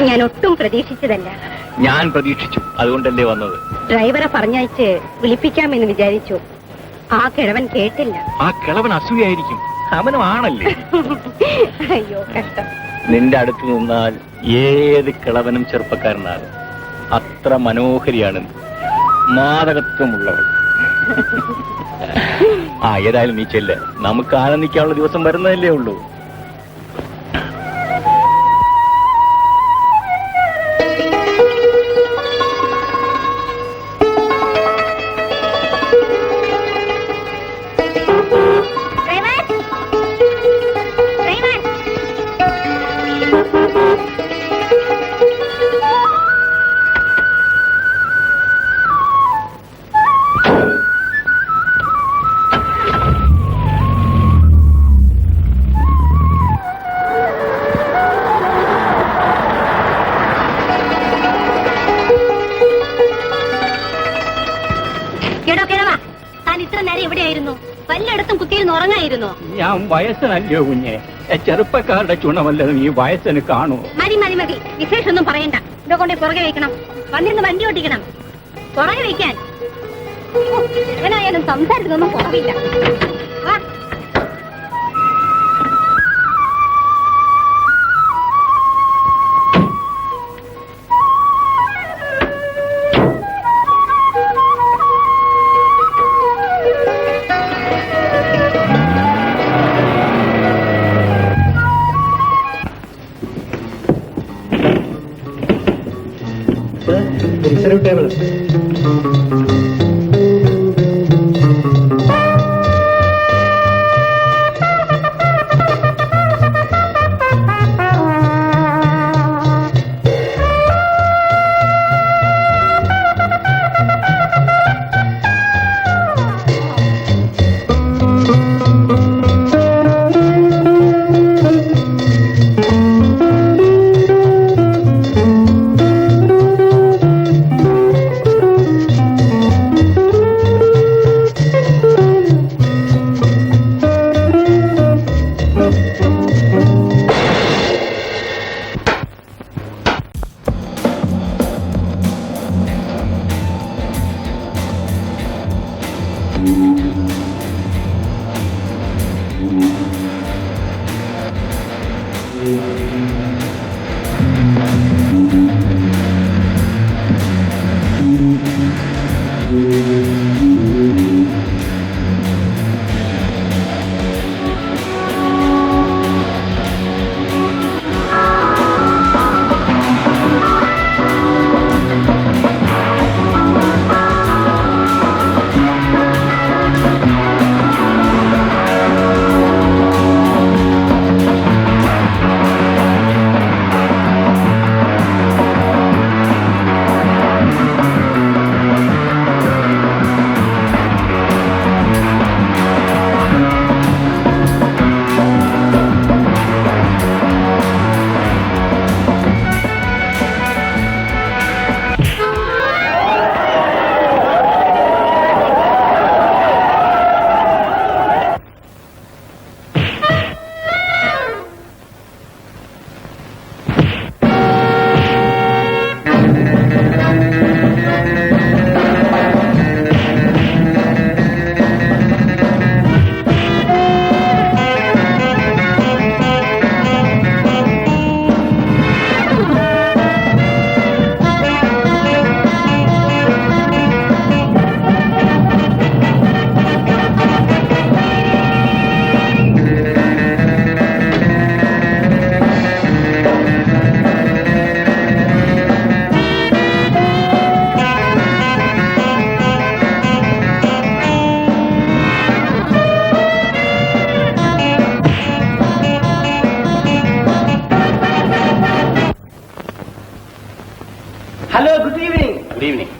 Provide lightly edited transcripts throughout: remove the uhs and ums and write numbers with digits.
ഞാൻ ഒട്ടും പ്രതീക്ഷിച്ചതല്ല. ഞാൻ പ്രതീക്ഷിച്ചു, അതുകൊണ്ടല്ലേ വന്നത്. ഡ്രൈവറെ പറഞ്ഞയച്ച് വിളിപ്പിക്കാമെന്ന് വിചാരിച്ചു. ആ കിഴവൻ കേട്ടില്ല. ആ കിളവൻ അസൂയായിരിക്കും, അവനും ആണല്ലേ. അയ്യോ കഷ്ടം. നിന്റെ അടുത്ത് നിന്നാൽ ഏത് കിളവനും ചെറുപ്പക്കാരനാണ്. അത്ര മനോഹരിയാണ്, മാദകത്വമുള്ളവൾ. ഏതായാലും നീ ചെല്ല്, നമുക്ക് ആനന്ദിക്കാനുള്ള ദിവസം വരുന്നതല്ലേ ഉള്ളൂ. ഞാൻ വയസ്സനല്ലോ കുഞ്ഞെ, ചെറുപ്പക്കാരുടെ ചുണമല്ലതും ഈ വയസ്സിന് കാണൂ. മതി മതി മതി, വിശേഷമൊന്നും പറയണ്ട. ഇതോ കൊണ്ട് പുറകെ വയ്ക്കണം, വന്നിരുന്ന് വണ്ടി ഓട്ടിക്കണം. പുറകെ വയ്ക്കാൻ എങ്ങനായാലും സംസാരിക്കുന്നൊന്നും കുറവില്ല. വാ.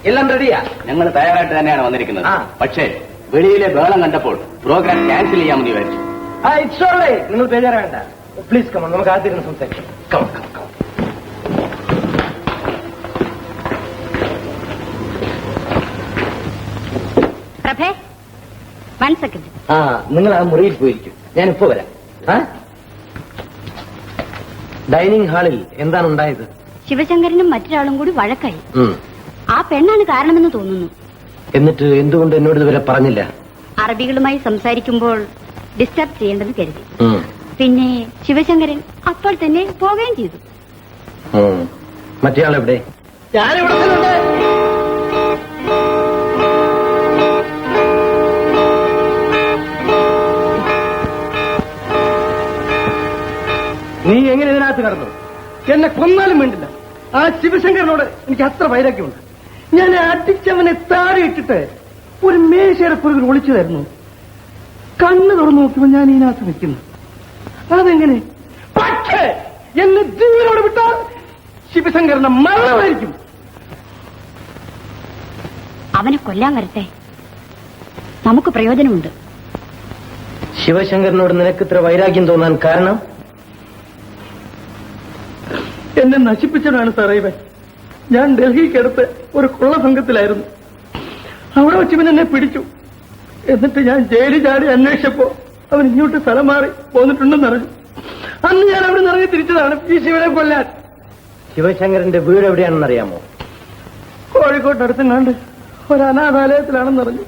എല്ലാം റെഡിയാ. ഞങ്ങൾ തയ്യാറായിട്ട് തന്നെയാണ് വന്നിരിക്കുന്നത്. പക്ഷേ വെളിയിലെ ബഹളം കണ്ടപ്പോൾ പ്രോഗ്രാം ക്യാൻസൽ ചെയ്യാമെന്ന് വിചാരിച്ചു. ഇറ്റ്സ് ഓൾ റൈറ്റ്, നിങ്ങൾ ബേജാറാകണ്ട. പ്ലീസ് കമോൺ, നമുക്ക് ആദ്യം സംസാരിക്കാം. Come on come on come on. പ്രഭേ, 1 സെക്കൻഡ്. നിങ്ങൾ ആ മുറിയിൽ പോയിരിക്കും, ഞാനിപ്പോ വരാം. ഡൈനിങ് ഹാളിൽ എന്താണ് ഉണ്ടായത്? ശിവശങ്കരനും മറ്റൊരാളും കൂടി വഴക്കായി. ഉം. ആ പെണ്ണാണ് കാരണമെന്ന് തോന്നുന്നു. എന്നിട്ട് എന്തുകൊണ്ട് എന്നോട് ഇതുവരെ പറഞ്ഞില്ല? അറബികളുമായി സംസാരിക്കുമ്പോൾ ഡിസ്റ്റർബ് ചെയ്യേണ്ടെന്ന് കരുതി. ഉം. പിന്നെ ശിവശങ്കരൻ അപ്പോൾ തന്നെ പോവുകയും ചെയ്തു. മറ്റേയാൾ എവിടെ? ഞാനിവിടെ തന്നെ. നീ എങ്ങനെ ഇതിനകത്ത് കടന്നു? എന്നെ കൊന്നാലും വേണ്ടില്ല. ആ ശിവശങ്കരനോട് എനിക്ക് അത്ര വൈരാഗ്യമുണ്ട്. ഞാൻ അടിച്ചവനെ താഴെയിട്ടിട്ട് ഒരു മേശയുടെ പുറകിൽ ഒളിച്ചു തരുന്നു. കണ്ണ് തുറന്നു നോക്കുമ്പോൾ ഞാൻ ഇതിനകത്ത് നിൽക്കുന്നു. അതെങ്ങനെ? പക്ഷേ എന്നെ ജീവനോട് വിട്ടാൽ ശിവശങ്കരന്റെ മരണമായിരിക്കും. അവനെ കൊല്ലാൻ വരട്ടെ, നമുക്ക് പ്രയോജനമുണ്ട്. ശിവശങ്കരനോട് നിനക്ക് ഇത്ര വൈരാഗ്യം തോന്നാൻ കാരണം? എന്നെ നശിപ്പിച്ചവനാണ് സാറേ ഇവൻ. ഞാൻ ഡൽഹിക്കടുത്ത് ഒരു കൊള്ള സംഘത്തിലായിരുന്നു. അവിടെ വെച്ച് ഇവൻ എന്നെ പിടിച്ചു. എന്നിട്ട് ഞാൻ ജയിലിൽ ചാടി അന്വേഷിച്ചപ്പോ അവൻ ഇങ്ങോട്ട് സ്ഥലം മാറി പോന്നിട്ടുണ്ടെന്ന് അറിഞ്ഞു. അന്ന് ഞാൻ അവിടെ നിന്ന് ഇറങ്ങി തിരിച്ചതാണ് ഈ ശിവനെ കൊല്ലാൻ. ശിവശങ്കരന്റെ വീട് എവിടെയാണെന്ന് അറിയാമോ? കോഴിക്കോട്ടടുത്തും കണ്ട് ഒരു അനാഥാലയത്തിലാണെന്ന് അറിഞ്ഞു.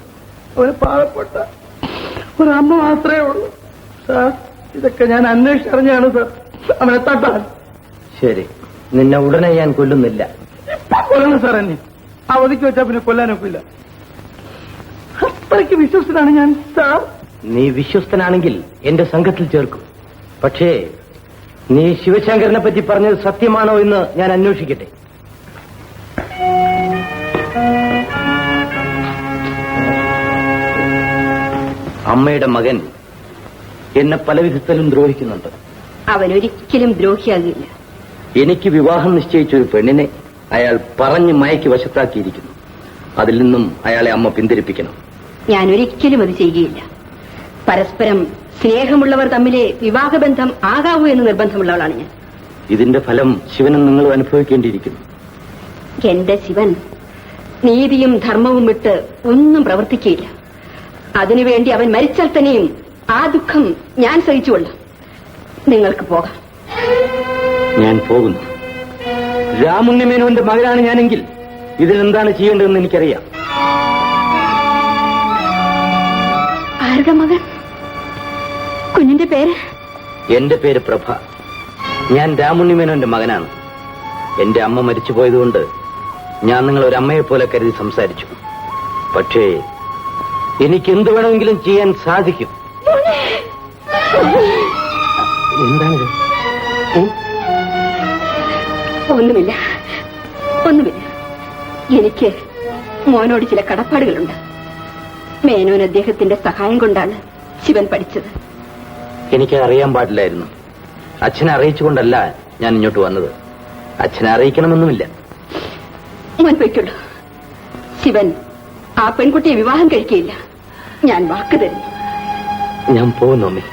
അവന് പാവപ്പെട്ട ഒരു അമ്മ മാത്രമേ ഉള്ളൂ. സാർ, ഇതൊക്കെ ഞാൻ അന്വേഷിച്ചറിഞ്ഞാണ് സാർ അവനെ തട്ടാൻ. ശരി, നിന്നെ ഉടനെ ഞാൻ കൊല്ലുന്നില്ല. കൊല്ലണം സാർ എന്നെ. അവധിക്ക് വെച്ചാൽ പിന്നെ കൊല്ലാനൊക്കില്ല. അത്രയ്ക്ക് വിശ്വസ്തനാണ് ഞാൻ സാർ. നീ വിശ്വസ്തനാണെങ്കിൽ എന്റെ സംഘത്തിൽ ചേർക്കും. പക്ഷേ നീ ശിവശങ്കരനെ പറ്റി പറഞ്ഞത് സത്യമാണോ എന്ന് ഞാൻ അന്വേഷിക്കട്ടെ. അമ്മയുടെ മകൻ എന്നെ പല വിധത്തിലും ദ്രോഹിക്കുന്നുണ്ട്. അവനൊരിക്കലും ദ്രോഹിയാകില്ല. എനിക്ക് വിവാഹം നിശ്ചയിച്ച ഒരു പെണ്ണിനെ അയാൾ പറഞ്ഞ് മയക്കി വശത്താക്കിയിരിക്കുന്നു. അതിൽ നിന്നും അയാളെ അമ്മ പിന്തിരിപ്പിക്കണം. ഞാൻ ഒരിക്കലും അത് ചെയ്യുകയില്ല. പരസ്പരം സ്നേഹമുള്ളവർ തമ്മിലെ വിവാഹബന്ധം ആകാവൂ എന്ന് നിർബന്ധമുള്ളവളാണ് ഞാൻ. ഇതിന്റെ ഫലം ശിവനും നിങ്ങളും അനുഭവിക്കേണ്ടിയിരിക്കുന്നു. എന്റെ ശിവൻ നീതിയും ധർമ്മവും വിട്ട് ഒന്നും പ്രവർത്തിക്കുകയില്ല. അതിനുവേണ്ടി അവൻ മരിച്ചാൽ തന്നെയും ആ ദുഃഖം ഞാൻ സഹിച്ചുകൊള്ളാം. നിങ്ങൾക്ക് പോകാം. ഞാൻ പോകുന്നു. രാമുണ്ണിമേനോന്റെ മകനാണ് ഞാനെങ്കിൽ ഇതിലെന്താണ് ചെയ്യേണ്ടതെന്ന് എനിക്കറിയാം. ആരുടെ മകൻ? കുഞ്ഞിന്റെ പേര്? എന്റെ പേര് പ്രഭ. ഞാൻ രാമുണ്ണിമേനോന്റെ മകനാണ്. എന്റെ അമ്മ മരിച്ചുപോയതുകൊണ്ട് ഞാൻ നിങ്ങൾ ഒരു അമ്മയെ പോലെ കരുതി സംസാരിച്ചു. പക്ഷേ എനിക്ക് എന്ത് വേണമെങ്കിലും ചെയ്യാൻ സാധിക്കും. എന്താണിത്? ഒന്നുമില്ല, ഒന്നുമില്ല. എനിക്ക് മോനോട് ചില കടപ്പാടുകളുണ്ട്. മേനോൻ അദ്ദേഹത്തിന്റെ സഹായം കൊണ്ടാണ് ശിവൻ പഠിച്ചത്. എനിക്ക് അറിയാൻ പാടില്ലായിരുന്നു. അച്ഛനെ അറിയിച്ചുകൊണ്ടല്ല ഞാൻ ഇങ്ങോട്ട് വന്നത്. അച്ഛനെ അറിയിക്കണമെന്നുമില്ല. മോൻ പൊയ്ക്കുള്ളൂ. ശിവൻ ആ പെൺകുട്ടിയെ വിവാഹം കഴിക്കുകയില്ല. ഞാൻ വാക്ക് തരുന്നു. ഞാൻ പോകുന്നു അമ്മേ.